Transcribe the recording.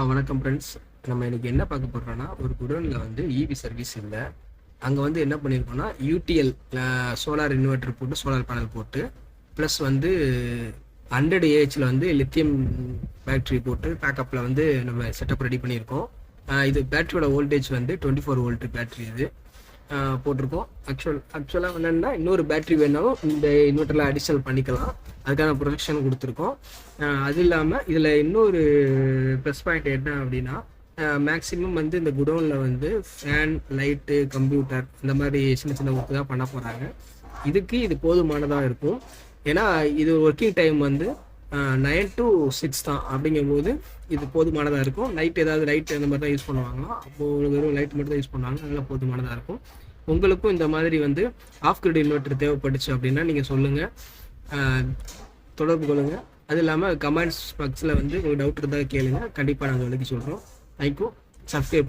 வணக்கம் ஃப்ரெண்ட்ஸ். நம்ம இன்னைக்கு என்ன பார்க்க போகிறோம்னா, ஒரு குடோனில் வந்து இவி சர்வீஸ் இல்லை. அங்கே வந்து என்ன பண்ணியிருக்கோம்னா, யூடிஎல் சோலார் இன்வெர்ட்டர் போட்டு சோலார் பேனல் போட்டு ப்ளஸ் வந்து 100 ஏஹெச்சில் வந்து லித்தியம் பேட்டரி போட்டு பேக்கப்பில் வந்து நம்ம செட்டப் ரெடி பண்ணியிருக்கோம். இது பேட்டரியோட வோல்டேஜ் வந்து 24 வோல்ட் பேட்டரி இது போட்டிருக்கோம். ஆக்சுவலாக என்னென்னா, இன்னொரு பேட்டரி வேணாலும் இந்த இன்வெர்ட்டரில் அடிஷனல் பண்ணிக்கலாம். அதுக்கான ப்ரொடெக்ஷன் கொடுத்துருக்கோம். அது இல்லாமல் இதில் இன்னொரு ப்ளஸ் பாயிண்ட் என்ன அப்படின்னா, மேக்ஸிமம் வந்து இந்த குடோனில் வந்து ஃபேன், லைட்டு, கம்ப்யூட்டர் இந்த மாதிரி சின்ன சின்ன ஒர்க்கு தான் பண்ண போகிறாங்க. இதுக்கு இது போதுமானதாக இருக்கும். ஏன்னா இது ஒர்க்கிங் டைம் வந்து 9 to 6 தான். அப்படிங்கும்போது இது போதுமானதாக இருக்கும். ஏதாவது லைட் அந்த மாதிரி தான் யூஸ் பண்ணுவாங்களாம். அப்போது வெறும் லைட் மட்டும் தான் யூஸ் பண்ணுவாங்க. அதெல்லாம் போதுமானதாக இருக்கும். உங்களுக்கும் இந்த மாதிரி வந்து ஆஃப் கிரிட் இன்வெர்ட்டர் தேவைப்பட்டுச்சு அப்படின்னா நீங்கள் சொல்லுங்கள், தொடர்பு கொள்ளுங்கள். அது இல்லாமல் கமெண்ட்ஸ் பாக்ஸில் வந்து உங்களுக்கு டவுட் இருந்தால் கேளுங்கள். கண்டிப்பாக நாங்கள் விளக்கி சொல்கிறோம். தேங்க்யூ. சப்ஸ்கிரைப்